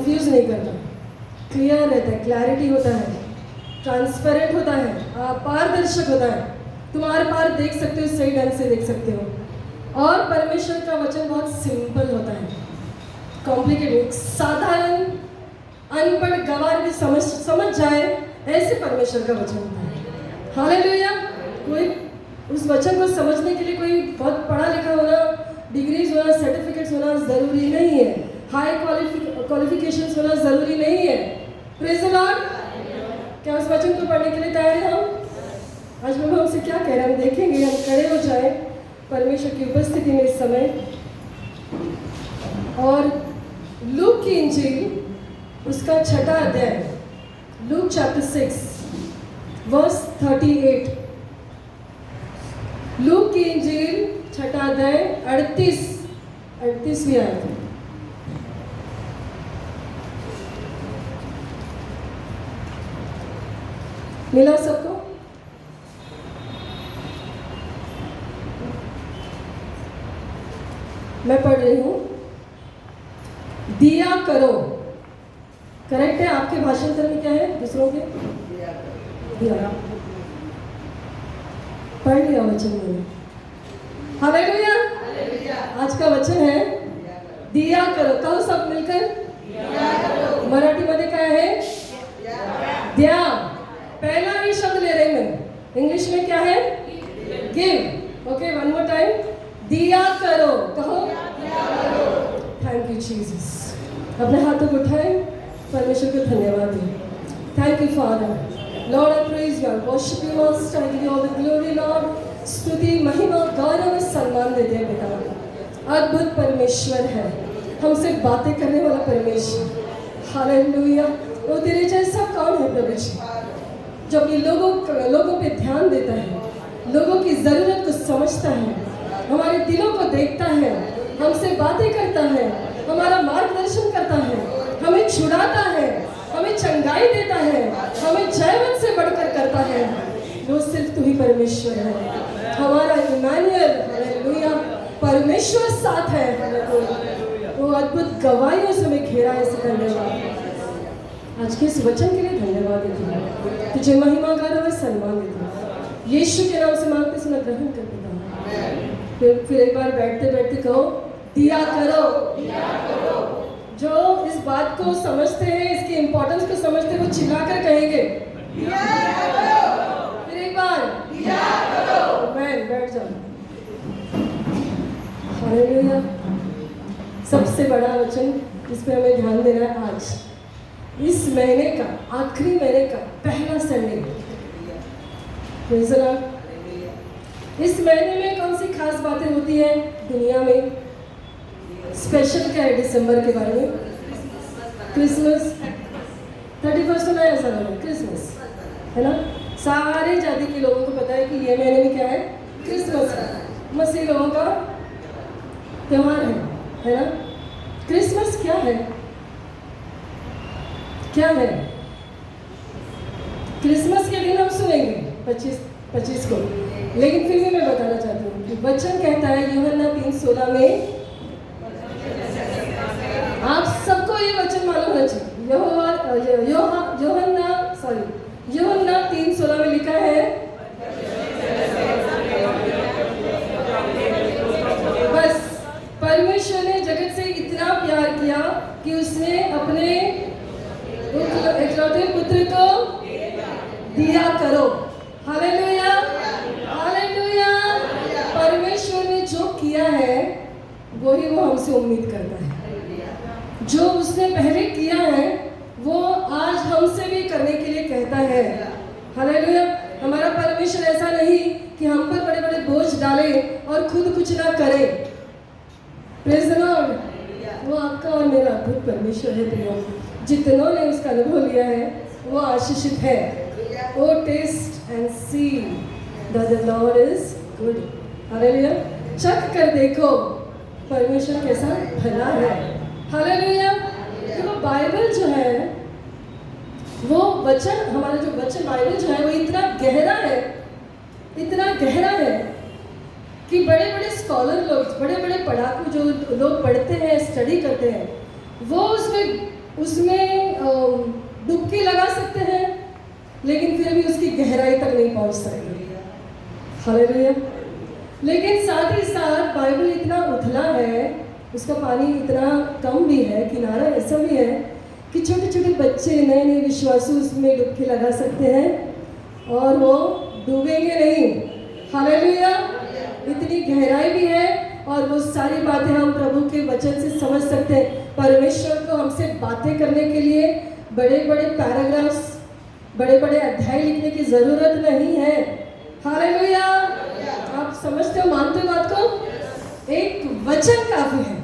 Confuse नहीं करता, clear रहता है, क्लैरिटी होता है, ट्रांसपेरेंट होता है, पारदर्शक होता है। तुम आर पार देख सकते हो, सही ढंग से देख सकते हो। और परमेश्वर का वचन बहुत सिंपल होता है, कॉम्प्लिकेटेड, साधारण अनपढ़ गवार भी समझ जाए ऐसे परमेश्वर का वचन होता है। हालेलुया। कोई उस वचन को समझने के लिए कोई बहुत पढ़ा लिखा होना, डिग्रीज होना, सर्टिफिकेट्स होना ज़रूरी नहीं है, हाई क्वालिफिकेशंस होना ज़रूरी नहीं है। Praise the Lord. क्या उस वचन को पढ़ने के लिए तैयार हैं हम? आज प्रभु हमसे क्या कह रहे हैं, हम देखेंगे। हम खड़े हो जाए परमेश्वर की उपस्थिति में इस समय। और लूक की इंजील उसका 6वां अध्याय, लूक चैप्टर 6 वर्स 38। लूक की इंजील 6वां अध्याय 38वीं आयत। मिला सबको? मैं पढ़ रही हूँ। दिया करो, करेक्ट है? आपके भाषांतर में क्या है दूसरों के? दिया। पढ़ लिया वचन मैंने। हालेलुया। आज का वचन है दिया करो। कहो सब मिलकर, मराठी मध्ये काय है? द्या। पहला ही शब्द ले रही मैं। इंग्लिश में क्या है? Give. Okay, one more time. दिया करो। कहो थैंक यू जीसस। अपने हाथों को उठाएं, परमेश्वर को धन्यवाद दें। Thank you father. Lord I praise you, I worship you master, I give you all the glory Lord. स्तुति, महिमा, गौरव, सम्मान देते हैं पिता। अद्भुत परमेश्वर है, हमसे बातें करने वाला परमेश्वर। हालेलुया। वो तेरे जैसा कौन है प्रभु जी, जो अपने लोगों पे ध्यान देता है, लोगों की ज़रूरत को समझता है, हमारे दिलों को देखता है, हमसे बातें करता है, हमारा मार्गदर्शन करता है, हमें छुड़ाता है, हमें चंगाई देता है, हमें जयवंत से बढ़कर करता है। वो सिर्फ तू ही परमेश्वर है, हमारा इमानुएल। हालेलुया। परमेश्वर साथ है। वो अद्भुत गवाहियों से हमें घेरा है। इसे धन्यवाद। आज के इस वचन के लिए धन्यवाद देती हूँ, तुझे महिमा, गौरव, सम्मान देती हूँ। यीशु के नाम से मांगते सुना, ग्रहण कर देता हूँ। फिर एक बार बैठते बैठते कहो दिया करो। जो इस बात को समझते हैं, इसकी इंपॉर्टेंस को समझते हैं, वो चिल्लाकर कहेंगे फिर एक बार मैं बैठ जाऊं। हालेलुया। सबसे बड़ा वचन जिस पे हमें ध्यान देना है आज, इस महीने का आखिरी महीने का पहला संडे। Praise the Lord. इस महीने में कौन सी खास बातें होती हैं दुनिया में? स्पेशल क्या है दिसंबर के बारे में? क्रिसमस। 31 तो नया साल है, क्रिसमस है ना। सारे जाति के लोगों को पता है कि ये महीने में क्या है? क्रिसमस है। मसीह लोगों का त्योहार है ना। क्रिसमस क्या है? क्या है? क्रिसमस के दिन हम सुनेंगे 25 को, लेकिन फिर भी मैं बताना चाहती हूँ कि वचन कहता है यूहन्ना 3:16 में, आप सबको ये वचन मालूम होना चाहिए। यूहन्ना 3:16 में लिखा है, बस परमेश्वर ने जगत से इतना प्यार किया कि उसने अपने इकलौते पुत्र को दिया करो। हालेलुया। हालेलुया। परमेश्वर ने जो किया है वही वो हमसे उम्मीद करता है। जो उसने पहले किया है वो आज हमसे भी करने के लिए कहता है। हालेलुया। हमारा परमेश्वर ऐसा नहीं कि हम पर बड़े बड़े बोझ डाले और खुद कुछ ना करे। Praise the Lord. वो आपका और मेरा अद्भुत परमेश्वर है प्रियो। जितनों ने उसका अनुभव लिया है वो आशीषित है। O taste and see that the lord is good. Hallelujah. चख कर देखो परमेश्वर कैसा भला है। हालेलुया। तो बाइबल जो है, वो वचन, हमारा जो वचन बाइबल जो है वो इतना गहरा है, इतना गहरा है कि बड़े बड़े स्कॉलर लोग, बड़े बड़े पढ़ाकू जो लोग पढ़ते हैं, स्टडी करते हैं, वो उसमें उसमें डुबकी लगा सकते हैं, लेकिन फिर भी उसकी गहराई तक नहीं पहुंच सकते। हालेलुया। लेकिन साथ ही साथ बाइबल इतना उथला है, उसका पानी इतना कम भी है, किनारा ऐसा भी है कि छोटे छोटे बच्चे, नए नए विश्वासु उसमें डुबकी लगा सकते हैं और वो डूबेंगे नहीं। हालेलुया। इतनी गहराई भी है और वो सारी बातें हम प्रभु के वचन से समझ सकते हैं। परमेश्वर को हमसे बातें करने के लिए बड़े बड़े पैराग्राफ्स, बड़े बड़े अध्याय लिखने की जरूरत नहीं है। हालेलुया। आप समझते हो, मानते हो बात को? एक वचन काफी है।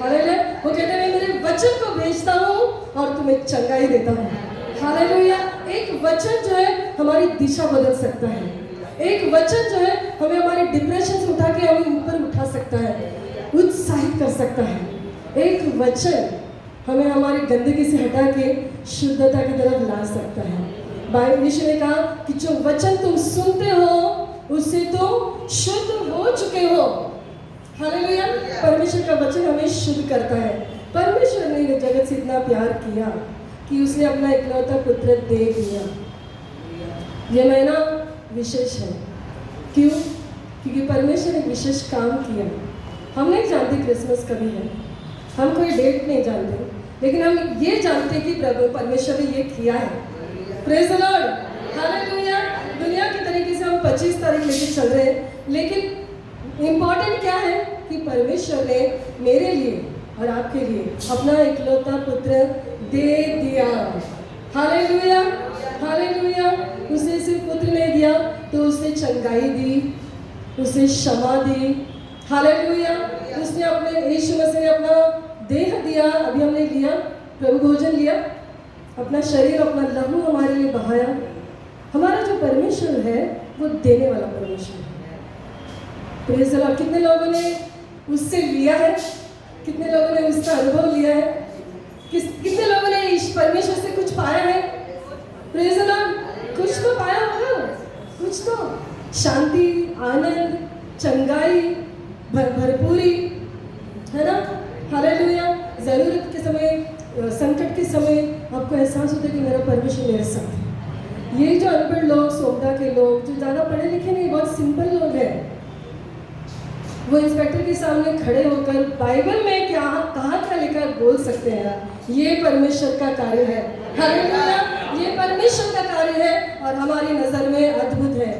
हालेलुया। वो कहते हैं मैं मेरे वचन को भेजता हूँ और तुम्हें चंगाई देता हूँ। हालेलुया। एक वचन जो है हमारी दिशा बदल सकता है। एक वचन जो है हमें हमारे डिप्रेशन से उठा के हमें ऊपर उठा सकता है, उत्साहित कर सकता है। एक वचन हमें हमारी गंदगी से हटा के शुद्धता की तरफ ला सकता है। बाइबल यीशु ने कहा कि जो वचन तुम सुनते हो उससे तुम शुद्ध हो चुके हो। हालेलुया। परमेश्वर का वचन हमें शुद्ध करता है। परमेश्वर ने जगत से इतना प्यार किया कि उसने अपना इकलौता पुत्र दे दिया। यह महीना विशेष है। क्यों? क्योंकि परमेश्वर ने विशेष काम किया। हम नहीं जानते क्रिसमस कभी है, हम कोई डेट नहीं जानते, लेकिन हम ये जानते कि प्रभु परमेश्वर ने ये किया है। Praise the Lord. हालेलुया। दुनिया के तरीके से हम 25 तारीख लेके चल रहे हैं, लेकिन इम्पॉर्टेंट क्या है कि परमेश्वर ने मेरे लिए और आपके लिए अपना इकलौता पुत्र दे दिया। हालेलुया। हालेलुया। उसे सिर्फ पुत्र ने दिया तो उसने चंगाई दी, उसे क्षमा दी। हालेलुया। उसने अपने यीशु मसीह ने अपना देह दिया। अभी हमने लिया, प्रभु भोजन लिया, अपना शरीर, अपना लहू हमारे लिए बहाया। हमारा जो परमेश्वर है वो देने वाला परमेश्वर है। Praise the Lord. कितने लोगों ने उससे लिया है? कितने लोगों ने उसका अनुभव लिया है? कितने लोगों ने इस परमेश्वर से कुछ पाया है? Praise the Lord. कुछ तो पाया होगा, कुछ तो शांति, आनंद, चंगाई, भरपूरी, है ना? हालेलुया। जरूरत के समय, संकट के समय आपको एहसास होता है कि मेरा परमेश्वर मेरे साथ है। ये जो अनपढ़ लोग, सोमदा के लोग, जो ज़्यादा पढ़े लिखे नहीं, बहुत सिंपल लोग हैं, वो इंस्पेक्टर के सामने खड़े होकर बाइबल में क्या कहाँ क्या लिखा है बोल सकते हैं यार, ये परमेश्वर का कार्य है। हालेलुया। ये परमेश्वर का कार्य है और हमारी नज़र में अद्भुत है।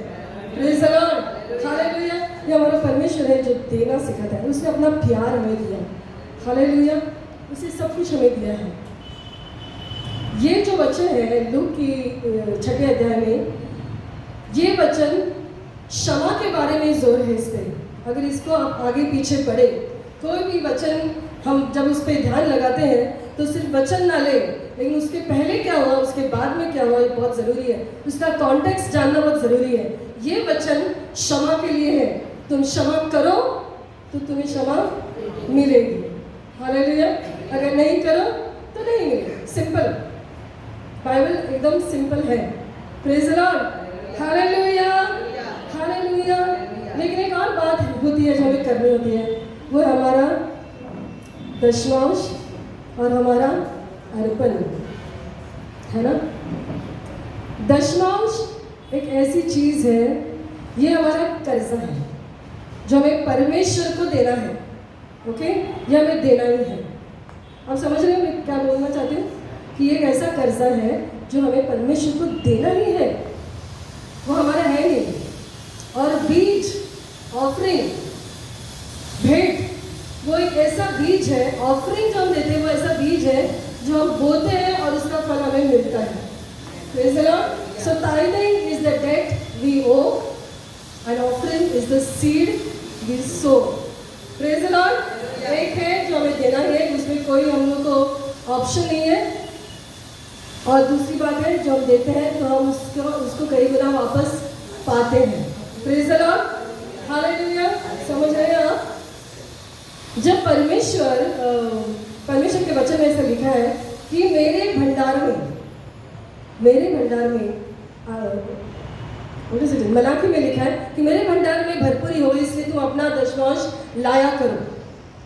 Praise the Lord. हालेलुया। ये हमारा परमेश्वर है जो देना सिखाता है। उसने अपना प्यार हमें दिया। हालेलुया। उसे सब कुछ हमें दिया है। ये जो वचन है लूक की 6 अध्याय में, ये वचन क्षमा के बारे में जोर है इस पे। अगर इसको आप आगे पीछे पढ़े, कोई भी वचन हम जब उस पर ध्यान लगाते हैं तो सिर्फ वचन ना ले, लेकिन उसके पहले क्या हुआ, उसके बाद में क्या हुआ, ये बहुत ज़रूरी है। उसका कॉन्टेक्स्ट जानना बहुत ज़रूरी है। ये वचन क्षमा के लिए है। तुम क्षमा करो तो तुम्हें क्षमा मिलेगी। हालेलुया। अगर नहीं करो तो नहीं मिलेगी। सिंपल, बाइबल एकदम सिंपल है। Praise the Lord. Hallelujah. Hallelujah. लेकिन एक और बात होती है जो हमें करनी होती है, वो हमारा दशमांश और हमारा अर्पण, है ना? दशमांश एक ऐसी चीज़ है, ये हमारा कर्जा है जो हमें परमेश्वर को देना है। ओके, ये हमें देना ही है। आप समझ रहे हो मैं क्या बोलना चाहती हूँ? कि एक ऐसा कर्जा है जो हमें परमेश्वर को देना ही है, वो हमारा है नहीं। और बीज, ऑफरिंग, भेंट, वो एक ऐसा बीज है। ऑफरिंग जो हम देते हैं वो ऐसा बीज है जो हम बोते हैं और उसका फल हमें मिलता है। Praise the Lord. So tithing is the debt we owe and offering is the seed we sow. Praise the Lord. एक है जो हमें देना है, उसमें कोई हम लोग को ऑप्शन नहीं है। और दूसरी बात है जो हम देते हैं तो हम उसको कई गुना वापस पाते हैं। Praise the Lord. हालेलुया। समझ रहे हैं आप? जब परमेश्वर के वचन में ऐसा लिखा है कि मेरे भंडार में मलाकी में लिखा है कि मेरे भंडार में भरपूरी हो, इसलिए तुम अपना दशमांश लाया करो।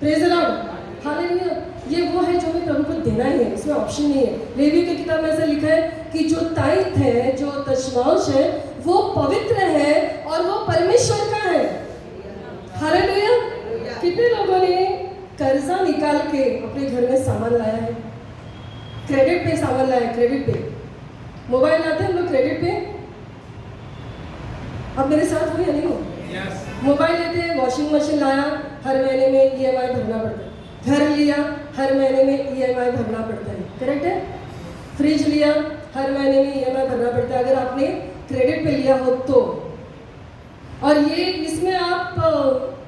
Praise the Lord. हालेलुया। ये वो है जो हमें प्रभु को देना ही है, इसमें ऑप्शन नहीं है। लेवी की किताब में ऐसा लिखा है कि जो ताइथ है, जो दशमांश है, वो पवित्र है और वो परमेश्वर का है। हालेलुया। कितने लोगों ने कर्जा निकाल के अपने घर में सामान लाया है? क्रेडिट पे सामान लाया है, क्रेडिट पे मोबाइल लाते हैं हम लोग क्रेडिट पे। अब मेरे साथ हो या नहीं हो? मोबाइल लेते हैं, वॉशिंग मशीन लाया, हर महीने में ईएमआई भरना पड़ता है। घर लिया, हर महीने में ईएमआई भरना पड़ता है, करेक्ट है? फ्रिज लिया, हर महीने में ईएमआई भरना पड़ता है अगर आपने क्रेडिट पे लिया हो तो। और ये इसमें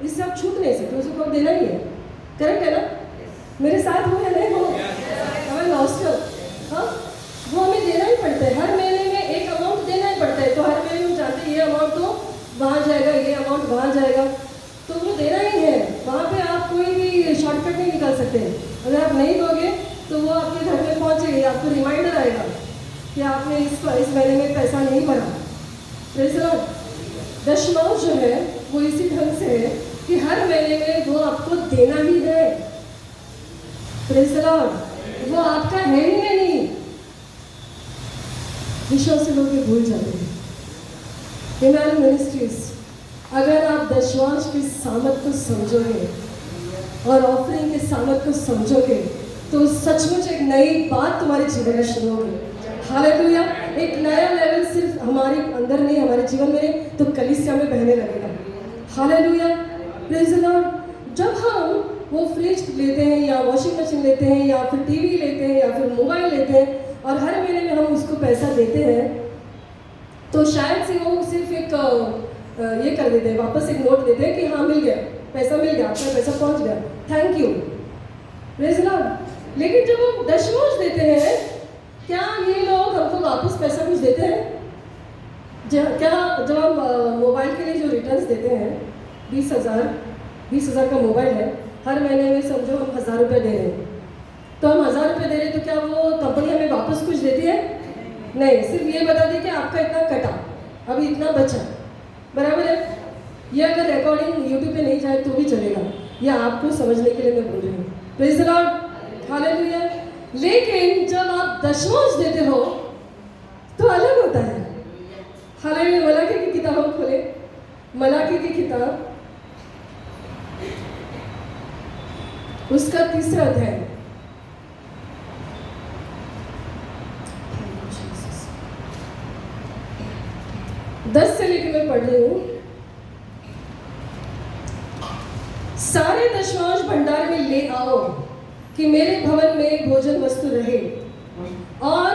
इससे आप छूट नहीं सकते, उसको आप देना ही है, करेक्ट है ना? मेरे साथ हो या नहीं हो? हमें लॉस्ट हो, हाँ, वो हमें देना ही पड़ता है। हर महीने में एक अमाउंट देना ही पड़ता है। तो हर महीने हम चाहते हैं ये अमाउंट तो वहाँ जाएगा, ये अमाउंट वहाँ जाएगा, तो वो देना ही है। वहाँ पे आप कोई भी शॉर्टकट नहीं निकाल सकते। अगर आप नहीं दोगे तो वो आपके घर में पहुँचेगी, आपको रिमाइंडर आएगा कि आपने इस महीने में पैसा नहीं भरा। Praise the Lord. दशमांश जो है वो इसी ढंग से है कि हर महीने में वो आपको देना ही है। Praise the Lord. वो आपका है ही नहीं। विश्वास से लोग ये भूल जाते हैं। इमैनुअल मिनिस्ट्रीज, अगर आप दशमांश की सामर्थ को समझोगे और ऑफरिंग के सामर्थ को समझोगे तो सचमुच एक नई बात तुम्हारे जीवन में शुरू होगी। हालेलुया। एक नया लेवल सिर्फ हमारे अंदर नहीं, हमारे जीवन में तो कलीसिया में बहने लगेगा। हालेलुया। Praise the Lord. जब हम वो फ्रिज लेते हैं या वॉशिंग मशीन लेते हैं या फिर टीवी लेते हैं या फिर मोबाइल लेते हैं और हर महीने में हम उसको पैसा देते हैं तो शायद से वो सिर्फ एक ये कर देते हैं, वापस एक नोट देते हैं कि हाँ मिल गया, पैसा मिल गया, आपका पैसा पहुंच गया, thank you, praise the Lord. लेकिन जब हम दशमांश देते हैं, क्या ये लोग हमको वापस पैसा कुछ देते हैं? क्या जब हम मोबाइल के लिए जो रिटर्न्स देते हैं 20,000 का मोबाइल है, हर महीने में समझो हम 1,000 रुपये दे रहे हैं, तो हम 1,000 रुपये दे रहे हैं तो क्या वो कंपनी हमें वापस कुछ देती है? नहीं, सिर्फ ये बता दी कि आपका इतना कटा, अभी इतना बचा, बराबर है। ये अगर रिकॉर्डिंग यूट्यूब पे नहीं जाए तो भी चलेगा, या आपको समझने के लिए मैं बोल रही हूँ। Praise the Lord. हालेलुया। लेकिन जब आप दशमांश देते हो तो अलग होता है। हालेलुया। मलाकी की किताब हम खोले, मलाकी की किताब उसका 3रा अध्याय, दस से लेकर मैं पढ़ रही हूँ। सारे दशमांश भंडार में ले आओ कि मेरे भवन में भोजन वस्तु रहे। और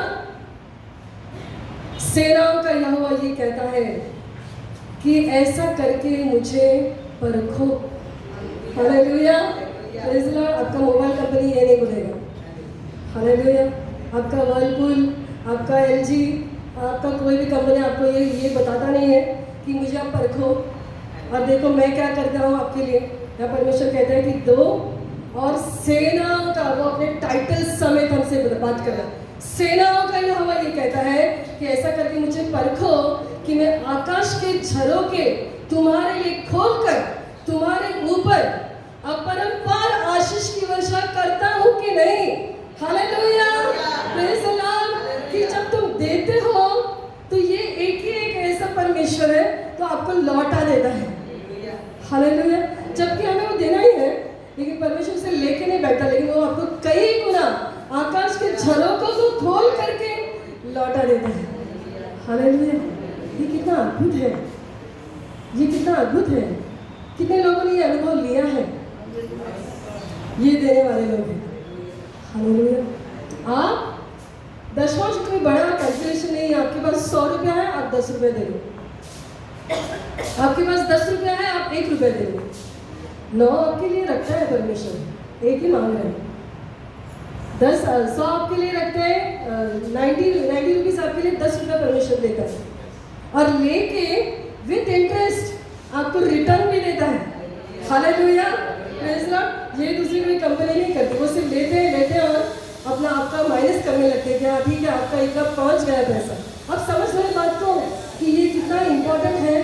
सेनाओं का यहोवा ये कहता है कि ऐसा करके मुझे परखो। हालेलुया। Praise the Lord. आपका मोबाइल कंपनी ये नहीं बोलेगा। हालेलुया। आपका वर्लपूल, आपका LG, आपका कोई भी कंपनी आपको ये बताता नहीं है कि मुझे आप परखो और देखो मैं क्या करता हूँ आपके लिए। या परमेश्वर कहता है कि दो, और सेनाओं का, वो अपने टाइटल समेत हमसे बात कर रहा है। सेनाओं का यहोवा ये कहता है कि ऐसा करके मुझे परखो कि मैं आकाश के झरोखे तुम्हारे लिए खोलकर तुम्हारे ऊपर अपरंपार आशीष की वर्षा करता हूँ कि नहीं। हालेलुया। Praise the Lord. कि जब तुम देते हो तो ये एक ऐसा परमेश्वर है तो आपको लौटा देता है। हालेलुया। जबकि हमें वो देना ही है, लेकिन परमेश्वर से लेके नहीं बैठा, लेकिन वो आपको कई गुना आकाश के झरोखों को खोल करके लौटा देता है। हालेलुया। ये कितना अद्भुत है, ये कितना अद्भुत है। कितने लोगों ने ये अनुभव लिया है? ये देने वाले लोग हैं। हालेलुया। आप दशमांश कोई बड़ा कैलकुलेशन नहीं है। आपके पास 100 रुपया है, आप 10 रुपये दे दो। आपके पास 10 रुपया है, आप 1 रुपया दे दो। 9 आपके लिए रखता है परमेश्वर, 1 ही मांग रहे हैं। 100 आपके लिए रखते हैं, 90 रुपीज़ आपके लिए 10 रुपया परमेश्वर देता है, और लेके विथ इंटरेस्ट आपको रिटर्न भी देता है। हालेलुया। Praise the Lord. ये दूसरी कोई कंपनी नहीं करती, वो सिर्फ लेते हैं और अपना आपका माइनस करने लगते हैं कि हाँ ठीक है आपका इतना पहुंच गया पैसा। अब समझ रहे बात को कि ये कितना इम्पोर्टेंट है,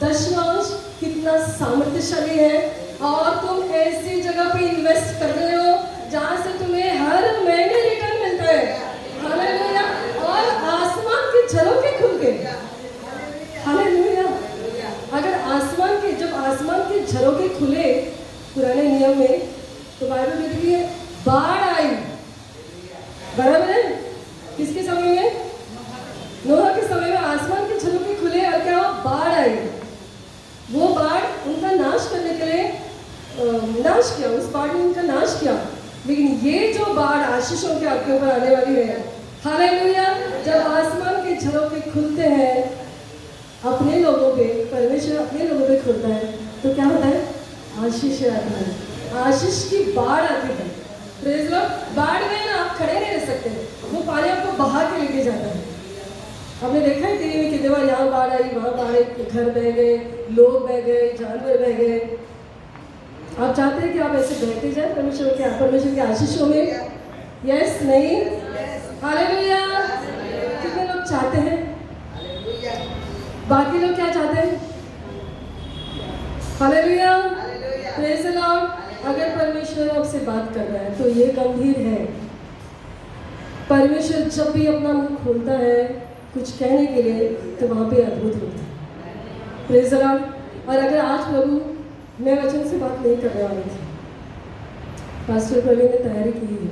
दशमांश कितना सामर्थ्यशाली है। और तुम ऐसी जगह पे इन्वेस्ट कर रहे हो जहाँ से तुम्हें हर महीने रिटर्न मिलता है। हालेलुया। और आसमान के झरोखे खुल के, हालेलुया। अगर जब आसमान के झरोखे खुले पुराने नियम में, तो बाइबल में लिखी है बाढ़ आई। बराबर है? किसके समय में? नोहा के समय में आसमान के झरोखे खुले और क्या हुआ? बाढ़ आई। वो बाढ़ उनका नाश करने के लिए नाश किया, उस बाढ़ ने उनका नाश किया। लेकिन ये जो बाढ़ आशीषों के आपके ऊपर आने वाली है, हालेलुया, जब आसमान के झरोखे खुलते हैं अपने लोगों पे, परमेश्वर अपने लोगों पे खुलता है, तो क्या होता है? आशीष आती है, आशीष की बाढ़ आती है। Praise Lord. बाढ़ में ना आप खड़े नहीं रह सकते, वो पानी आपको बहा के लेके जाता है। आपने देखा है टीवी में कितने बार यहाँ बाढ़ आई, वहाँ बाढ़ आई, घर बह गए, लोग बह गए, जानवर बह गए। आप चाहते हैं कि आप ऐसे बहते जाए परमेश्वर के आशीषों में? यस? नहीं? हालेलुया। कितने लोग चाहते हैं? बाकी लोग क्या चाहते हैं? Hallelujah, praise the Lord. अगर परमेश्वर आपसे बात कर रहा है तो ये गंभीर है। परमेश्वर जब भी अपना मुंह खोलता है कुछ कहने के लिए, तो वहाँ पे अद्भुत होता है। Praise the Lord. और अगर आज प्रभु, मैं वचन से बात नहीं करने वाली थी, पास्टर प्रवीण ने तैयारी की है,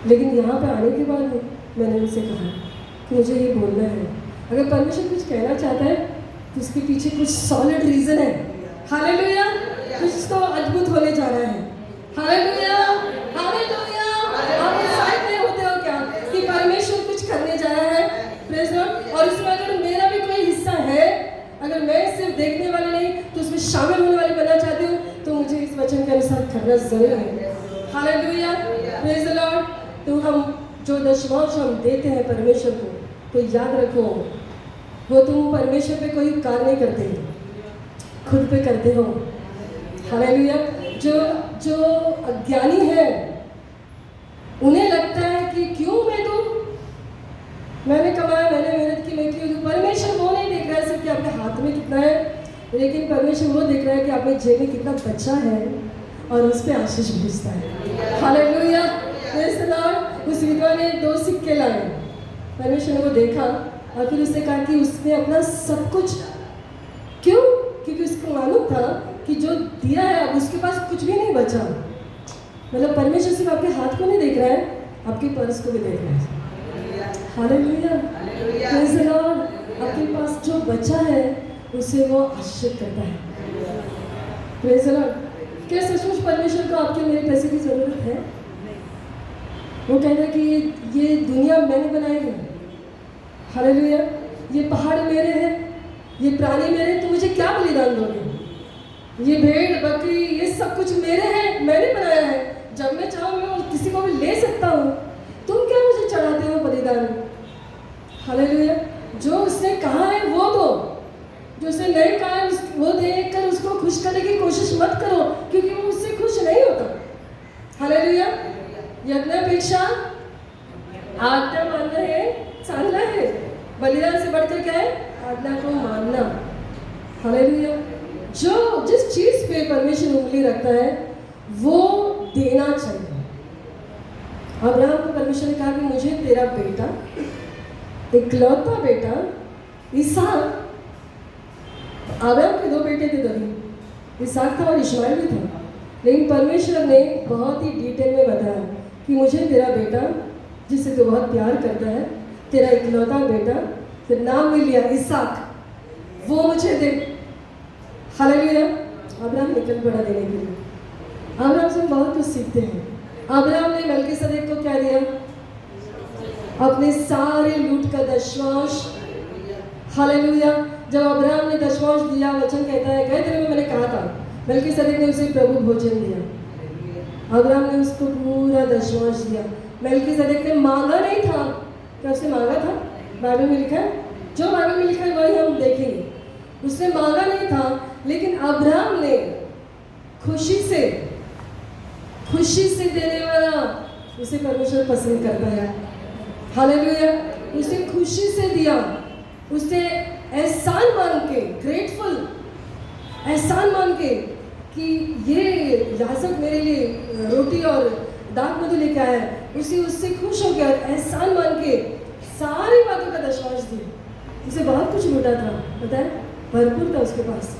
लेकिन यहाँ पे आने के बाद मैंने उनसे कहा कि मुझे ये बोलना है। अगर परमेश्वर कुछ कहना चाहता है तो उसके पीछे कुछ सॉलिड रीज़न है। हालेलुया। कुछ तो अद्भुत होने जा रहा है। Hallelujah, hallelujah. आप एक्साइट नहीं होते हो क्या कि परमेश्वर कुछ करने जा रहा है? Praise Lord. और इसमें अगर मेरा भी कोई हिस्सा है, अगर मैं सिर्फ देखने वाली नहीं तो उसमें शामिल होने वाली बनना चाहती हूँ, तो मुझे इस वचन के अनुसार करना जरूर है। Hallelujah, praise the Lord. तो हम जो दशमांश हम देते हैं परमेश्वर को, तो याद रखो वो तुम परमेश्वर पे कोई उपकार नहीं करते, खुद पे करते हो। हालेलुया। जो अज्ञानी है उन्हें लगता है कि क्यों मैं दूं, मैंने कमाया, मैंने मेहनत की, मैं क्यों दूं? परमेश्वर वो नहीं देख रहा है सिर्फ कि आपके हाथ में कितना है, लेकिन परमेश्वर वो देख रहा है कि आपके जेब में कितना बचा है और उस पर आशीष भेजता है। Hallelujah, praise the Lord. उस विधवा ने 2 सिक्के लाए, परमेश्वर ने वो देखा और फिर उसने कहा कि उसने अपना सब कुछ, क्यों? क्योंकि उसको मालूम था कि जो दिया है अब उसके पास कुछ भी नहीं बचा। मतलब परमेश्वर सिर्फ आपके हाथ को नहीं देख रहा है, आपके पर्स को भी देख रहा है। Hallelujah, praise the Lord. आपके पास जो बचा है उसे वो आशीषित करता है। Praise the Lord. क्या सचमुच परमेश्वर को आपके मेरे पैसे की ज़रूरत है? वो कहता है कि ये दुनिया मैंने बनाई है। हालेलुया। ये पहाड़ मेरे हैं, ये प्राणी मेरे हैं, तो मुझे क्या बलिदान दोगे? ये भेड़ बकरी ये सब कुछ मेरे हैं, मैंने बनाया है। जब मैं चाहूँ मैं किसी को भी ले सकता हूँ। तुम क्या मुझे चढ़ाते हो बलिदान? हालेलुया। जो उसने कहा है वो दो, जो उसने नहीं कहा है वो देकर उसको खुश करने की कोशिश मत करो, क्योंकि वो उससे खुश नहीं होता। हालेलुया। यज्ञापेक्षा आज्ञा मानना है चांगला है। बलिदान से बढ़कर क्या है? आज्ञा को मानना। हालेलुया। जो जिस चीज पे परमेश्वर उंगली रखता है वो देना चाहिए। अब्राहम को परमेश्वर ने कहा कि मुझे तेरा बेटा, इकलौता बेटा इसहाक, अब्राहम के 2 बेटे थे तभी, इसहाक था और इश्माइल भी था, लेकिन परमेश्वर ने बहुत ही डिटेल में बताया कि मुझे तेरा बेटा जिससे तू बहुत प्यार करता है, तेरा इकलौता बेटा, फिर नाम भी लिया इसहाक, वो मुझे दे। हालेलुया। अब्राहम निकल पड़ा देने के लिए। अब्राहम से बहुत कुछ सीखते हैं। अब्राहम ने मलकीसदेक को क्या दिया? अपने सारे लूट का दशमांश। हालेलुया। जब अब्राहम ने दशमांश दिया, वचन कहता है, गए दिन में मैंने कहा था, मलकीसदेक ने उसे प्रभु भोजन दिया। अब्राहम ने उसको पूरा दशमांश दिया। मलकीसदेक ने मांगा नहीं था। क्या उसने मांगा था? बाइबल में लिखा है, जो बाइबल में लिखा है वही हम देखेंगे। उसने मांगा नहीं था, लेकिन अब्राहम ने खुशी से देने वाला उसे परमेश्वर पसंद करता है। हालेलुया। उसे खुशी से दिया, उसे एहसान मान के, ग्रेटफुल एहसान मान के, कि ये याजक मेरे लिए रोटी और दाख मधु लेके आया है, उससे खुश हो गया और एहसान मान के सारी बातों का दशमांश दिया। उसे बहुत कुछ लूटा था, पता है, भरपूर था उसके पास,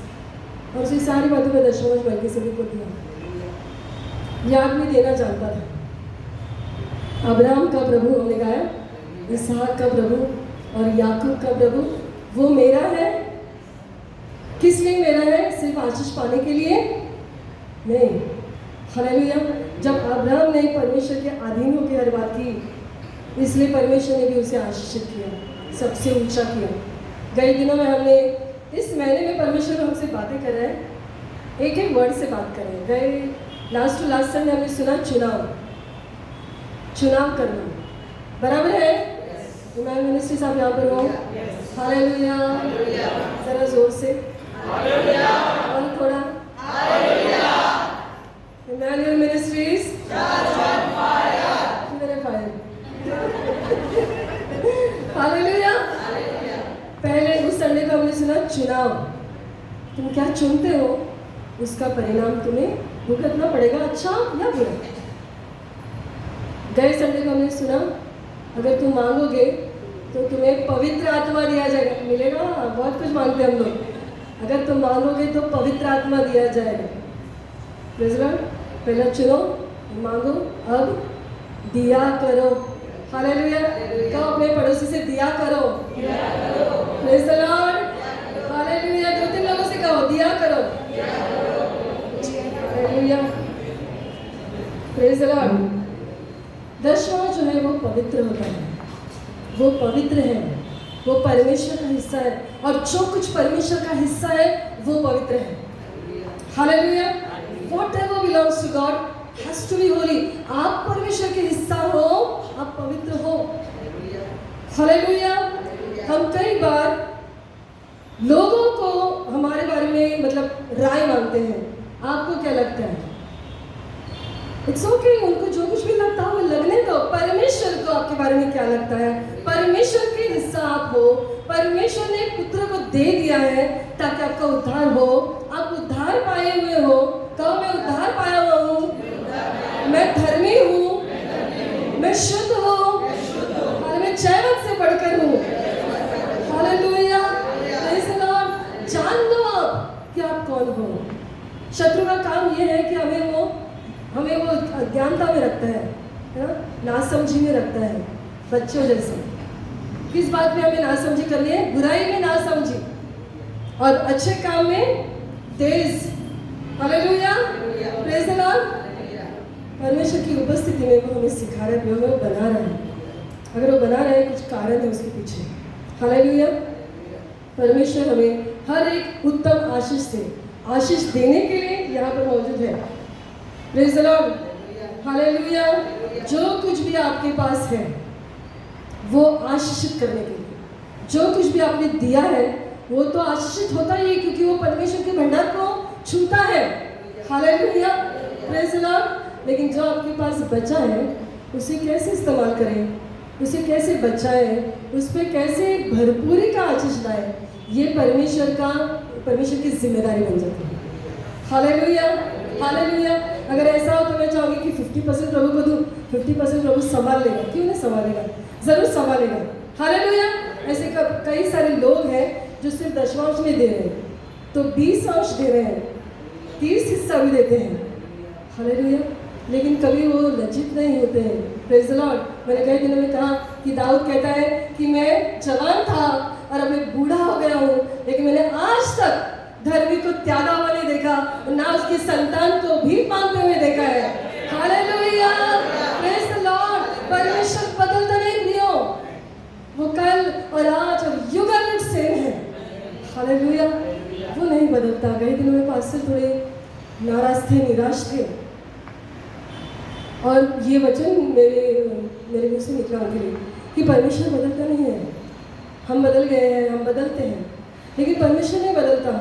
और उसे सारी बातों का दशमांश बल्कि सभी को दिया। याद में देना जानता था। अब्राहम का प्रभु हमने गाया, इसहाक का प्रभु और याकूब का प्रभु, वो मेरा है। किस लिए मेरा है? सिर्फ आशीष पाने के लिए नहीं। हालेलुया। जब अब्राहम ने परमेश्वर के अधीन होकर हर बात की, इसलिए परमेश्वर ने भी उसे आशीषित किया, सबसे ऊंचा किया। गए दिनों में हमने, इस महीने में परमेश्वर हमसे बातें कर रहे हैं, एक एक वर्ड से बात कर रहे हैं। गए लास्ट टू लास्ट में हमने सुना चुनाव करना, बराबर है? इमाम मिनिस्ट्री साहब यहाँ पर हो। हालेलुया। जरा जोर से और थोड़ा। इमानुएल मिनिस्ट्रीज मेरे फायर। हालेलुया। पहले उस संडे को हमने सुना चुनाव। तुम क्या चुनते हो, उसका परिणाम तुम्हें भुगतना पड़ेगा, अच्छा या बुरा। गए संडे को हमने सुना अगर तुम मांगोगे तो तुम्हें पवित्र आत्मा दिया जाएगा, मिलेगा। बहुत कुछ मांगते हैं हम लोग, अगर तुम मांगोगे तो पवित्र आत्मा दिया जाएगा। पहला चुनो, मांगो, अब दिया करो। हालेलुया। कहो अपने पड़ोसी से दिया करो। Praise the Lord. हालेलुया। 2-3 लोगों से कहो दिया करो। हालेलुया। Praise the lord. दशवां जो है वो पवित्र होता है, वो पवित्र है, वो परमेश्वर का हिस्सा है, और जो कुछ परमेश्वर का हिस्सा है वो पवित्र है। Hallelujah. Whatever belongs to God has to be holy. आप परमेश्वर के हिस्सा हो, आप पवित्र हो। हालेलुया। हम कई बार लोगों को हमारे बारे में मतलब राय मांगते हैं, आपको क्या लगता है? इट्स ओके, उनको जो कुछ भी लगता है वो लगने दो। परमेश्वर को आपके बारे में क्या लगता है? परमेश्वर के हिस्सा आप हो, परमेश्वर ने पुत्र को दे दिया है ताकि आपका उद्धार हो, आप उद्धार पाए हुए हो। कहो मैं उद्धार पाया हुआ हूँ, मैं धर्मी हूँ, मैं शुद्ध हूँ, और मैं जयवंत से बढ़कर हूँ। हालेलुया। Praise the Lord. जान लो आप कि आप कौन हो। शत्रु का काम ये है कि हमें वो अज्ञानता में रखता है ना, नासमझी में रखता है, बच्चों जैसे। किस बात में हमें नासमझी करनी है? बुराई में नासमझी और अच्छे काम में तेज। हालेलुया। Praise the Lord. परमेश्वर की उपस्थिति में वो हमें सिखा रहा है, वो बना रहा है। अगर वो बना रहा है, कुछ कारण है उसके पीछे। हालेलुया। परमेश्वर हमें हर एक उत्तम आशीष से आशीष देने के लिए यहाँ पर मौजूद है। Praise the Lord. हालेलुया। जो कुछ भी आपके पास है वो आशीषित करने के लिए, जो कुछ भी आपने दिया है वो तो आशीषित होता ही है, क्योंकि वो परमेश्वर के भंडार को छूता है। हालेलुया। Praise the Lord. लेकिन जो आपके पास बचा है उसे कैसे इस्तेमाल करें, उसे कैसे बचाएं, उस पर कैसे भरपूरी का आशीष लाएं, ये परमेश्वर की जिम्मेदारी बन जाती है। हालेलुया। हालेलुया। अगर ऐसा हो तो मैं चाहूँगी कि 50% प्रभु को दूँ, 50% प्रभु संभाल लेगा। क्यों नहीं संभालेगा? जरूर संभालेगा। हालेलुया। ऐसे कई सारे लोग हैं जो सिर्फ दशमांश में दे रहे हैं, तो 20 दे रहे हैं, 30 हिस्सा भी देते हैं। हालेलुया। लेकिन कभी वो लज्जित नहीं होते हैं। Praise the Lord. मैंने कई दिनों में कहा कि दाऊद कहता है कि मैं जवान था और अब मैं बूढ़ा हो गया हूँ, लेकिन मैंने आज तक धर्मी को त्यागा हुआ नहीं देखा, ना उसकी संतान को भी मांगते हुए देखा है। हालेलुया। Praise the Lord. परमेश्वर बदलता नहीं प्रियो, वो कल और आज और युगानुग सेम है। हालेलुया। वो नहीं बदलता। कई दिनों में पास्टर थोड़े नाराज थे, निराश थे, और ये वचन मेरे मुँह से निकला उनके लिए कि परमेश्वर बदलता नहीं है। हम बदल गए हैं, हम बदलते हैं, लेकिन परमेश्वर नहीं बदलता।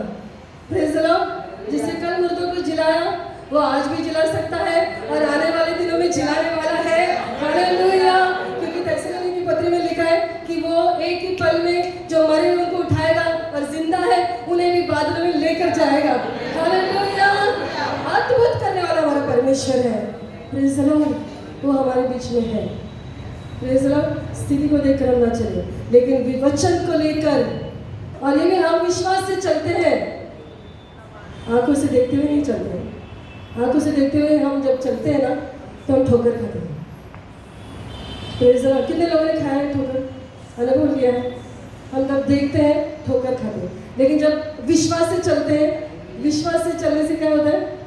Praise the Lord. जिसने कल मुर्दों को जिलाया वो आज भी जिला सकता है और आने वाले दिनों में जिलाने वाला है। हालेलुया। क्योंकि थेसलोनिकी की पत्री में लिखा है कि वो एक ही पल में जो मरे उनको उठाएगा और जिंदा है उन्हें भी बादलों में लेकर जाएगा। हालेलुया। परमेश्वर है। प्रेज़ द लॉर्ड, वो हमारे बीच में है। प्रेज़ द लॉर्ड, स्थिति को देखकर हम ना चले, लेकिन विवचन को लेकर, और ये भी हम विश्वास से चलते हैं, आंखों से देखते हुए नहीं चलते हैं। आंखों से देखते हुए हम जब चलते हैं ना, तो हम ठोकर खाते हैं। प्रेज़ द लॉर्ड, कितने लोगों ने खाया है ठोकर, अनुभव किया है? हम तब देखते हैं, ठोकर खाते हैं, लेकिन जब विश्वास से चलते हैं, विश्वास से चलने से क्या होता है?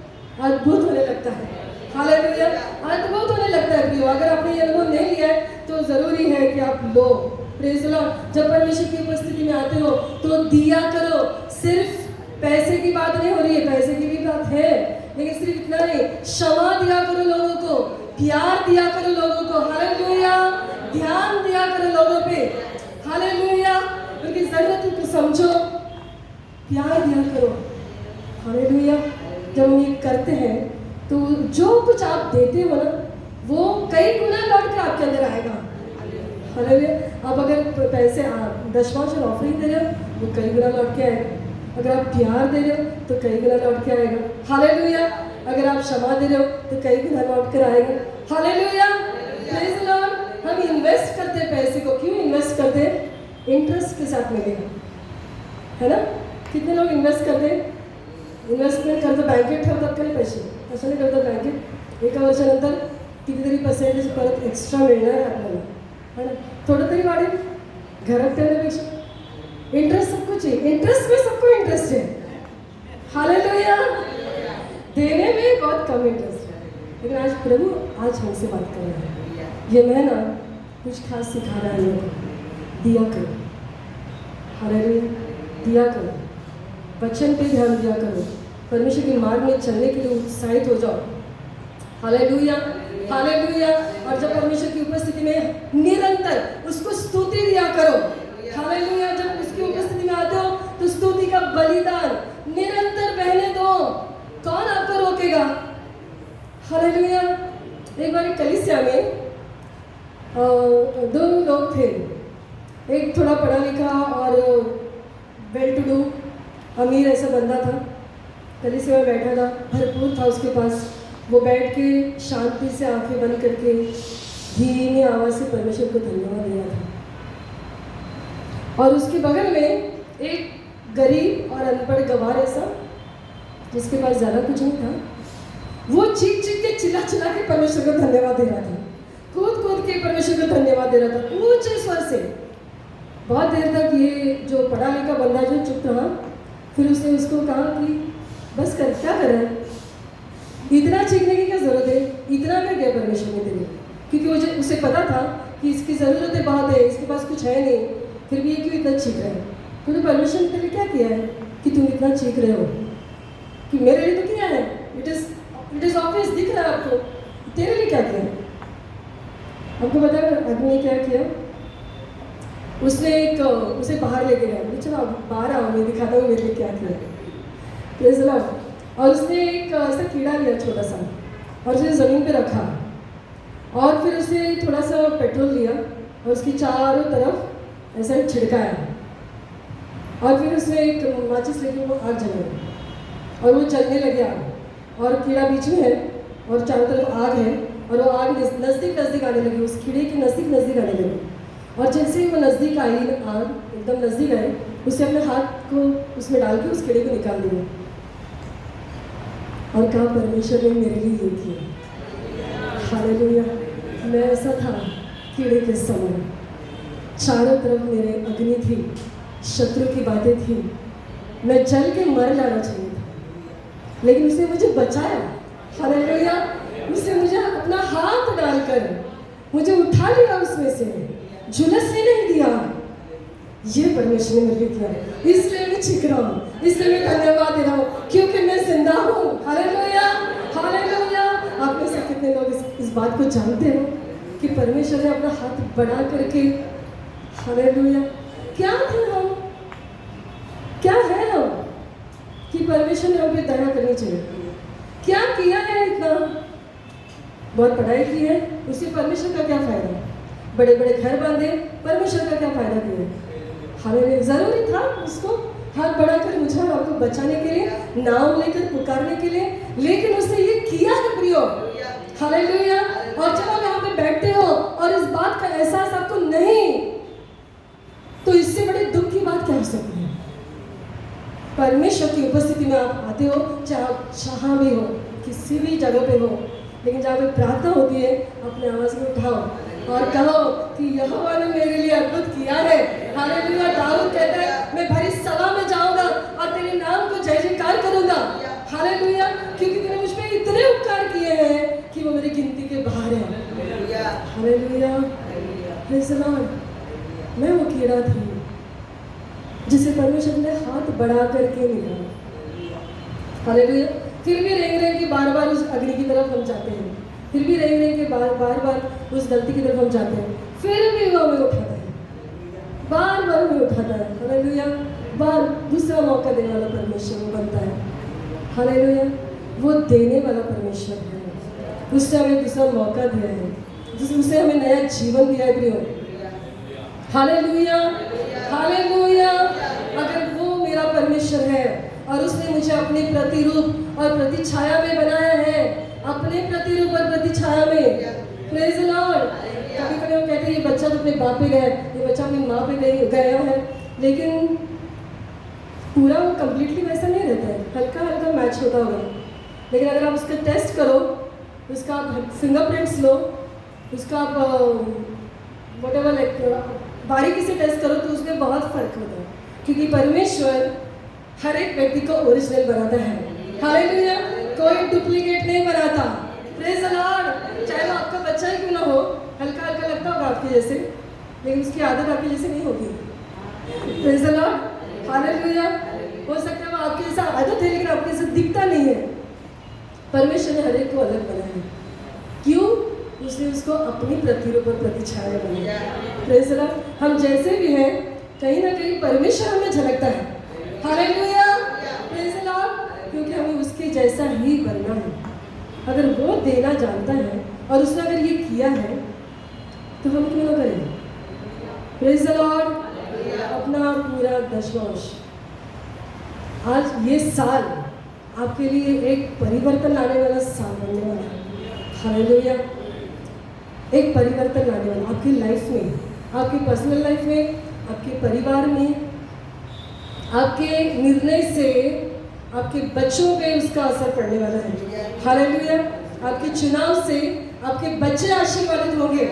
अद्भुत होने लगता है। हालेलुया, अद्भुत होने लगता है। प्रियो, अगर आपने ये अनुभव नहीं लिया है तो जरूरी है कि आप लो। प्रेज़ द लॉर्ड, जब परमेश्वर की उपस्थिति में आते हो तो दिया करो। सिर्फ पैसे की बात नहीं हो रही है, पैसे की भी बात है, लेकिन सिर्फ इतना नहीं, क्षमा दिया करो लोगों को, प्यार दिया करो लोगों को। हालेलुया, ध्यान दिया करो लोगों पे। हालेलुया, उनकी जरूरतों को समझो, प्यार दिया करो। हालेलुया, जब हम ये करते हैं तो जो कुछ आप देते हो ना, वो कई गुना लौट के आपके अंदर आएगा। हालेलुया, आप अगर पैसे दशमांश और ऑफरिंग दे रहे हो, वो कई गुना लौट के आएगा। अगर आप प्यार दे रहे हो तो कई गुना लौट के आएगा। हालेलुया, अगर आप क्षमा दे रहे हो तो कई गुना लौट कर आएगा। Hallelujah, praise the Lord. हम इन्वेस्ट करते हैं पैसे को, क्यों इन्वेस्ट करते हैं? इंटरेस्ट के साथ मिलेगा, है ना? कितने लोग इन्वेस्ट करते हैं? इन्व्हेस्टमेंट करतं बँकेत ठेवतात का नाही पैसे? असं नाही करतात बँकेत? एका वर्षानंतर कितीतरी पर्सेंटेज परत एक्स्ट्रा मिळणार आहे आपल्याला, है ना? थोडं तरी वाढेल घरात ठेवण्यापेक्षा। इंटरेस्ट सब कुछ है, इंटरेस्ट में सबको इंटरेस्ट है। हालेलुया, देने में बहुत कम इंटरेस्ट है, लेकिन आज प्रभु आज हमसे बात कर रहे हैं। ये मैं ना कुछ खास सिखा रहा है, दिया करो। हालेलुया, दिया करो, वचन पे ध्यान दिया करो, परमेश्वर के मार्ग में चलने के लिए उत्साहित हो जाओ। Hallelujah, hallelujah. और जब परमेश्वर की उपस्थिति में निरंतर उसको स्तुति दिया करो। हालेलुया, जब उसकी उपस्थिति में आते हो तो स्तुति का बलिदान निरंतर बहने दो, कौन आपको रोकेगा? हालेलुया। एक बार कलीसिया में दो लोग थे, एक थोड़ा पढ़ा लिखा और वेल टू डू अमीर ऐसा बंदा था, कलीसिया में बैठा था, भरपूर था उसके पास। वो बैठ के शांति से आंखें बंद करके धीमी आवाज़ से परमेश्वर को धन्यवाद दे रहा था। और उसके बगल में एक गरीब और अनपढ़ गवार ऐसा, जिसके पास ज़्यादा कुछ नहीं था, वो चीख चीख के चिल्ला चिल्ला के परमेश्वर को धन्यवाद दे रहा था, कूद कूद के परमेश्वर को धन्यवाद दे रहा था ऊंचे स्वर से। बहुत देर तक ये जो पढ़ा लिखा बंदा जो चुप रहा, फिर उसने उसको कहा कि बस कर, क्या कर रहा है? इतना चीखने की क्या ज़रूरत है? इतना मैं गया परमेश्वर ने तेरे, क्योंकि उसे पता था कि इसकी ज़रूरतें बहुत है, इसके पास कुछ है नहीं, फिर भी ये क्यों इतना चीख रहा है? तूने परमेश्वर ने तेरे क्या किया है कि तुम इतना चीख रहे हो? कि मेरे लिए तो किया है, इट इज़ ऑब्वियस, दिख रहा है आपको, तेरे लिए क्या किया? आपको पता है आदमी ने क्या किया? उसने उसे बाहर लेके गया, चलो बाहर आओ, मैं दिखाता हूँ मेरे लिए क्या किया। Praise the Lord. और उसने एक ऐसा कीड़ा लिया छोटा सा और उसे ज़मीन पे रखा, और फिर उसे थोड़ा सा पेट्रोल लिया और उसकी चारों तरफ ऐसा छिड़काया, और फिर उसने एक माचिस लेके वो आग जलाई और वो जलने लगे आग, और कीड़ा बीच में है और चारों तरफ आग है, और वो आग नज़दीक नज़दीक आने लगी, उस कीड़े के नज़दीक नज़दीक आने लगी। और जैसे ही वो नज़दीक आई, आग एकदम नज़दीक आई, उसने अपने हाथ को उसमें डाल के उस कीड़े को निकाल दिया और कहा परमेश्वर ने मेरे लिए ये किया। हालेलुया। मैं ऐसा था कीड़े के समान, चारों तरफ मेरे अग्नि थी, शत्रु की बातें थी, मैं जल के मर जाना चाहिए था, लेकिन उसने मुझे बचाया। हालेलुया। उसने मुझे अपना हाथ डालकर मुझे उठा लिया, उसमें से झुलसने नहीं दिया। ये परमेश्वर ने मेरे लिए किया, इसलिए मैं चीख रहा हूँ, इसलिए मैं धन्यवाद दे रहा हूँ, क्योंकि मैं जिंदा हूँ। Hallelujah, hallelujah. आप में से कितने लोग इस बात को जानते हो कि परमेश्वर ने अपना हाथ बढ़ा करके, हालेलुया, क्या थे हम, क्या है हम कि परमेश्वर ने हम पे दया करनी चाहिए? क्या किया है इतना? बहुत पढ़ाई की है, उससे परमेश्वर का क्या फायदा? बड़े बड़े घर बांधे, परमेश्वर का क्या फायदा किया? हमें ज़रूरी था उसको हाथ बढ़ाकर मुझे और आपको बचाने के लिए, नाम लेकर पुकारने के लिए, लेकिन उसने ये किया है प्रियो। हालेलुया। और जब आप यहाँ पे बैठते हो और इस बात का एहसास आपको नहीं, तो इससे बड़े दुख की बात क्या हो सकती है? परमेश्वर की उपस्थिति में आप आते हो, चाहे आप जहाँ भी हो, किसी भी जगह पे हो, लेकिन जहाँ पे प्रार्थना होती है, अपने आवाज में उठाओ और कहो कि यहोवा ने मेरे लिए अद्भुत किया है। हालेलुया। दाऊद कहता है मैं भरी सभा में जाऊंगा और तेरे नाम को जय जयकार करूंगा। हालेलुया। क्योंकि तूने मुझ पे इतने उपकार किए हैं कि वो मेरी गिनती के बाहर है। हालेलुया। Praise the Lord. मैं वो कीड़ा थी जिसे परमेश्वर ने हाथ बढ़ा करके मिला। हालेलुया। फिर भी रेंग के बार बार उस अग्नि की तरफ हम जाते हैं, फिर भी रेंग के बार बार उस गलती की तरफ हम जाते हैं, फिर भी वो हमें उठाता है, बार बार हमें उठाता है। हालेलुया। बार दूसरा मौका देने वाला परमेश्वर वो बनता है। हालेलुया। वो देने वाला परमेश्वर है। उसने हमें दूसरा मौका दिया है, जिससे हमें नया जीवन दिया है प्रियो। हालेलुया। हालेलुया। अगर वो मेरा परमेश्वर है और उसने मुझे अपने प्रतिरूप और प्रतिछाया में बनाया है, अपने प्रतिरूप और प्रतिछाया में, प्रेज़ द लॉर्ड। कभी कभी हम कहते हैं ये बच्चा तो अपने बाप पे गया, ये बच्चा अपनी माँ पे गया है, लेकिन पूरा वो कंप्लीटली वैसा नहीं रहता है, हल्का हल्का मैच होता होगा। लेकिन अगर आप उसका टेस्ट करो, उसका आप फिंगरप्रिंट्स लो, उसका आप व्हाटएवर लाइक बारीकी से टेस्ट करो, तो उसमें बहुत फर्क होता है, क्योंकि परमेश्वर हर एक व्यक्ति को ओरिजिनल बनाता है। हालेलुया। कोई डुप्लीकेट नहीं बनाता। Praise the Lord. चाहे वो आपका बच्चा ही क्यों ना हो, हल्का हल्का लगता होगा आपके जैसे, लेकिन उसकी आदत आपके जैसे नहीं होगी। Praise the Lord. हालेलुया। हो सकता है वो आपके जैसा आदत है, लेकिन आपके जैसे दिखता नहीं है। परमेश्वर ने हर एक को अलग बनाया है। क्यों? उसने उसको अपनी प्रतिरूप और प्रतिछाया बनाया। Praise the Lord. हम जैसे भी हैं, कहीं ना कहीं परमेश्वर हमें झलकता है। हालेलुया। Praise the Lord. क्योंकि हमें उसके जैसा ही बनना है। अगर वो देना जानता है और उसने अगर ये किया है, तो हम क्यों ना करें? Praise the Lord. अपना पूरा दशमांश। आज ये साल आपके लिए एक परिवर्तन लाने वाला साल बनने वाला है। हालेलुया। एक परिवर्तन लाने वाला आपकी लाइफ में, आपकी पर्सनल लाइफ में, आपके परिवार में, आपके निर्णय से आपके बच्चों पे उसका असर पड़ने वाला है। हालेलुया। आपके चुनाव से आपके बच्चे आशीर्वादित होंगे।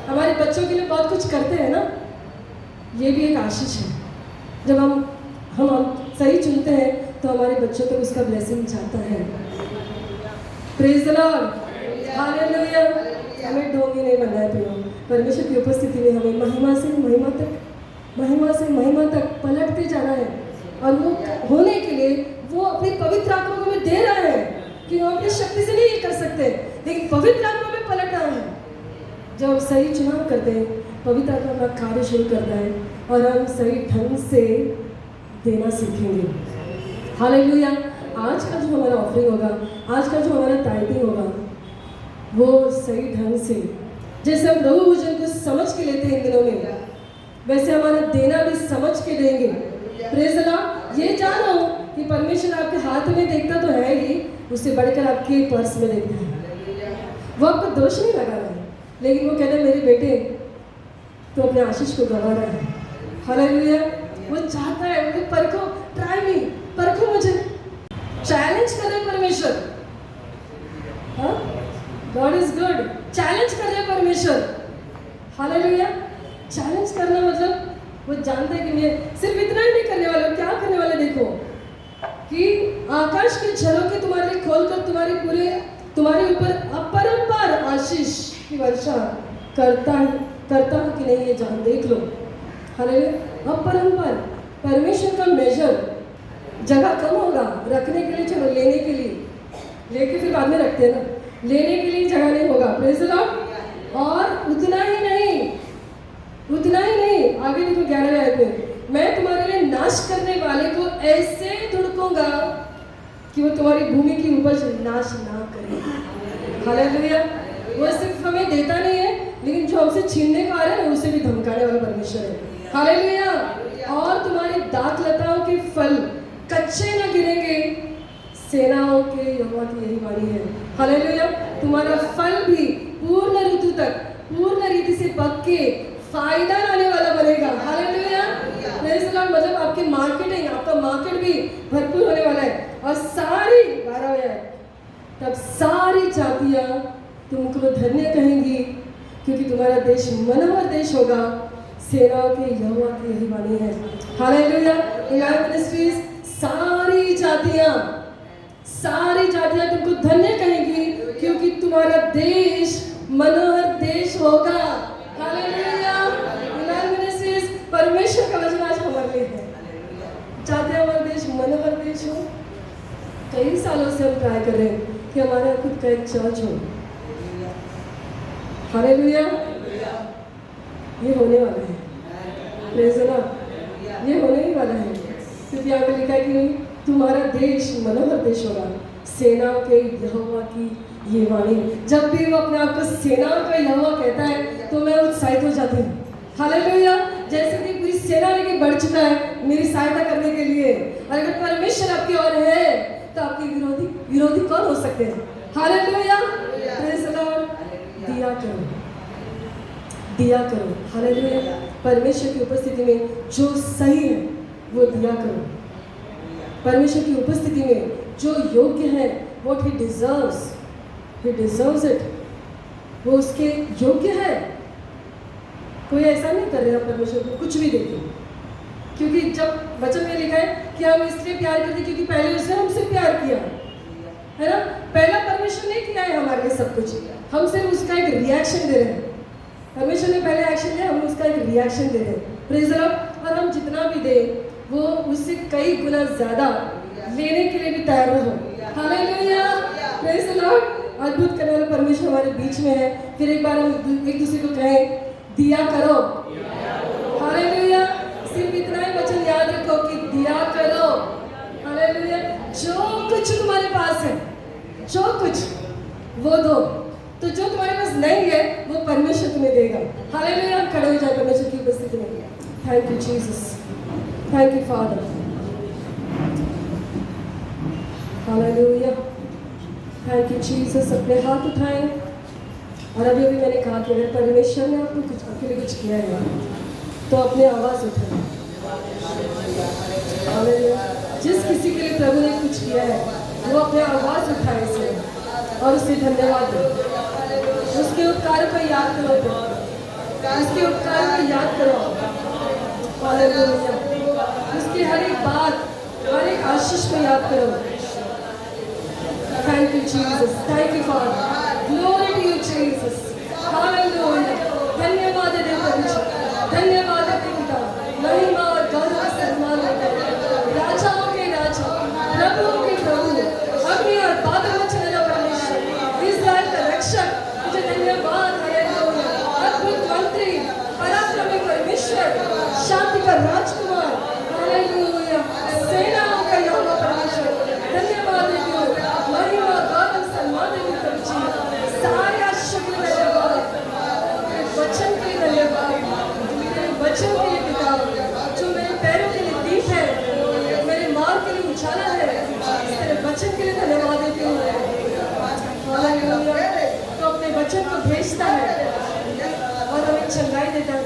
हमारे बच्चों के लिए बहुत कुछ करते हैं ना, ये भी एक आशीष है। जब हम सही चुनते हैं तो हमारे बच्चों तक उसका ब्लेसिंग जाता है। Praise the Lord. हालेलुया। हमें ढोंगी नहीं बनना है प्रियो। परमेश्वर की उपस्थिति में हमें महिमा से महिमा तक, महिमा से महिमा तक पलटते जाना है। और वो होने के लिए वो अपनी पवित्र आत्मा को हमें दे रहा है, कि हम अपनी शक्ति से नहीं ये कर सकते, लेकिन पवित्र आत्मा में पलटना है। जब हम सही चुनाव करते हैं, पवित्र आत्मा अपना कार्य शुरू करता है और हम सही ढंग से देना सीखेंगे। हालेलुया। आज का जो हमारा ऑफरिंग होगा, आज का जो हमारा टाइपिंग होगा, वो सही ढंग से, जैसे हम प्रभु भोजन को समझ के लेते हैं इन दिनों में, वैसे हमारा देना भी समझ के देंगे। Praise the Lord. ये जानो कि परमेश्वर आपके हाथ में देखता तो है ही, उससे बढ़कर आपके पर्स में देखता है। वो आपको दोष नहीं लगा रहा है, लेकिन वो कहता है मेरे बेटे तो अपने आशीष को गंवा रहा है। हालेलुया। वो चाहता है, मुझे परखो, ट्राई मी, परखो मुझे, चैलेंज करे परमेश्वर। हाँ, गॉड इज गुड। चैलेंज कर रहे परमेश्वर। हालेलुया। चैलेंज करना मतलब वो जानता है कि मैं सिर्फ इतना ही नहीं करने वाला, क्या करने वाला देखो, कि आकाश के झरोखे तुम्हारे लिए खोलकर तुम्हारे ऊपर अपरंपार आशीष की वर्षा करता हूँ कि नहीं, ये जान देख लो। हालेलुया। अपरंपार। परमेश्वर का मेजर जगह कम होगा रखने के लिए, चलो लेने के लिए, लेके फिर बाद में रखते हैं ना, लेने के लिए जगह नहीं होगा। Praise the Lord. और उतना ही नहीं, आगे देखो 11वें आयत में, मैं तुम्हारे लिए नाश करने वाले को ऐसे धुड़कूंगा कि वो तुम्हारी भूमि की उपज नाश ना करे। हालेलुया। वो सिर्फ हमें देता नहीं है, लेकिन जो हमसे छीनने को आ रहा है ना, उसे भी धमकाने वाला परमेश्वर है। हालेलुया। और तुम्हारी दाख लताओं सेनाओं के यहोवा की यही वाणी है। हालेलुया। तुम्हारा फल भी पूर्ण ऋतु तक पूर्ण रीति से पक के फायदा लाने वाला बनेगा। हालेलुया। Praise the Lord. मतलब आपकी मार्केटिंग, आपका मार्केट भी भरपूर होने वाला है। और सारी 12 तब सारी जातियां तुमको धन्य कहेंगी, क्योंकि तुम्हारा देश मनोहर देश होगा। सेनाओं के यहोवा की यही वाणी है। हालेलुया। इलाही मिनिस्ट्रीज, सारी जातियां तुमको धन्य कहेंगी, क्योंकि तुम्हारा देश मनोहर देश होगा। हालेलुया। इलाही मिनिस्ट्रीज, परमेश्वर का वचन आज हमारे लिए है। चाहते हैं हमारा देश मनोहर देश हो। कई सालों से हम ट्राई कर रहे हैं कि हमारा खुद का एक चर्च हो। हालेलुया। ये होने वाला है। Praise the Lord. ये होने ही वाला है, क्योंकि यहाँ पे लिखा है कि तुम्हारा देश मनोहर देश होगा। सेनाओं के यहोवा की ये वाणी। जब भी वो अपने आप को सेनाओं का यहोवा कहता है तो मैं उत्साहित हो जाती हूँ। हालेलुया। जैसे कि पूरी सेना लेके बढ़ चुका है मेरी सहायता करने के लिए। और अगर परमेश्वर आपकी ओर है तो आपके विरोधी कौन हो सकते हैं। हालेलुया। Praise the Lord. दिया करो। हालेलुया। परमेश्वर की उपस्थिति में जो सही है वो दिया करो। परमेश्वर की उपस्थिति में जो योग्य है, what he deserves it, वो उसके योग्य है। कोई ऐसा नहीं कर रहा परमेश्वर को कुछ भी देके, क्योंकि जब वचन में लिखा है कि हम इसलिए प्यार करते क्योंकि पहले उसने हमसे प्यार किया है ना। पहला परमेश्वर ने किया है हमारे लिए सब कुछ, हम सिर्फ उसका एक रिएक्शन दे रहे हैं। परमेश्वर ने पहले एक्शन लिया, हम उसका एक रिएक्शन दे रहे हैं। Praise the Lord. और हम जितना भी दें वो उससे कई गुना ज्यादा लेने के लिए भी तैयार रहो। हालेलुया। Praise the Lord. अद्भुत करने वाला परमेश्वर हमारे बीच में है। फिर एक बार हम एक दूसरे को कहें, दिया करो। हालेलुया। सिर्फ इतना ही वचन याद रखो कि दिया करो। हालेलुया। जो कुछ तुम्हारे पास है, जो कुछ वो दो। तो जो तुम्हारे पास नहीं है वो परमेश्वर तुम्हें देगा। हालेलुया। खड़े हो जाए परमेश्वर की उपस्थिति में। Thank you Jesus. Thank you father. Hallelujah. Thank you Jesus. अपने हाथ उठाएं। और अभी भी मैंने कहा कि अगर परमेश्वर ने आपको कुछ आपके लिए कुछ किया है तो अपने आवाज़ उठाएं। हालेलुया। जिस किसी के लिए प्रभु ने कुछ किया है वो अपने आवाज़ उठाए इसे और उसे धन्यवाद दो। उसके उपकार को याद करो, उसके उपकार को याद करो। हालेलुया। उसकी हर एक बात, हर एक आशीष को याद करो। Thank you Jesus. Thank you for glory to you Jesus. Hallelujah. धन्यवाद दे परमेश्वर, धन्यवाद दे पिता। महिमा और गौरव सम्मान राजाओं के राजा, प्रभुओं के प्रभु, अग्नि और बादल में चलेगा परमेश्वर, इस्राएल का रक्षक, तुझे धन्यवाद। हालेलुया। अद्भुत मंत्री, पराक्रमी परमेश्वर, शांति का राजकुमार। हालेलुया। सेनाओं का यहोवा परमेश्वर, धन्यवाद देती हूँ। महिमा गौरव सम्मान देती हूँ। सारे आशीष के लिए धन्यवाद, वचन के लिए धन्यवाद, वचन के लिए पिता, जो मेरे पैरों के लिए दीप है, मेरे मार्ग के लिए उजाला है। तेरे वचन के लिए धन्यवाद देती हूँ। हालेलुया। तो अपने वचन को भेजता है और हमें चंगाई देता है।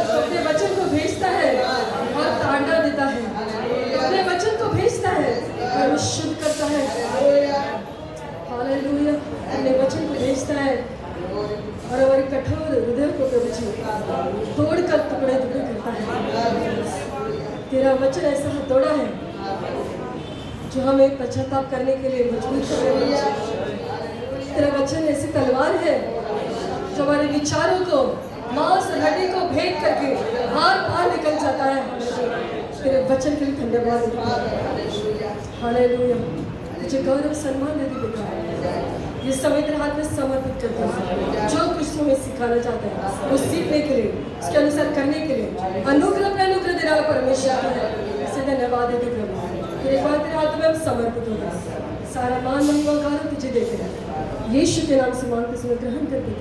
तो अपने वचन को भेजता है और ताड़ना देता है। अपने वचन को भेजता है और हमें शुद्ध करता है। हालेलुया। अपने वचन को भेजता है और हमारे कठोर हृदय को प्रभु जी तोड़कर टुकड़े टुकड़े करता है। तेरा वचन ऐसा हथौड़ा है जो हमें पश्चाताप करने के लिए मजबूर कर रहे हैं। तेरा वचन ऐसी तलवार है जो हमारे विचारों को, मांस और हड्डी को भेद करके आर पार निकल जाता है। तेरे वचन के लिए धन्यवाद। हालेलुया। तुझे गौरव सम्मान देती पिता। ये समय तेरे हाथ में समर्पित करता हूँ। जो कुछ तुम्हें सिखाना चाहता है वो सीखने के लिए, उसके अनुसार करने के लिए अनुग्रह पे अनुग्रह देने वाला परमेश्वर है। इसे धन्यवाद देते प्रभु। फिर एक बार तेरे हाथ में हम समर्पित हो गए। सारा मान महिमा गौरव तुझे देते हैं। यीशु के नाम से मांगते समय ग्रहण करते हैं।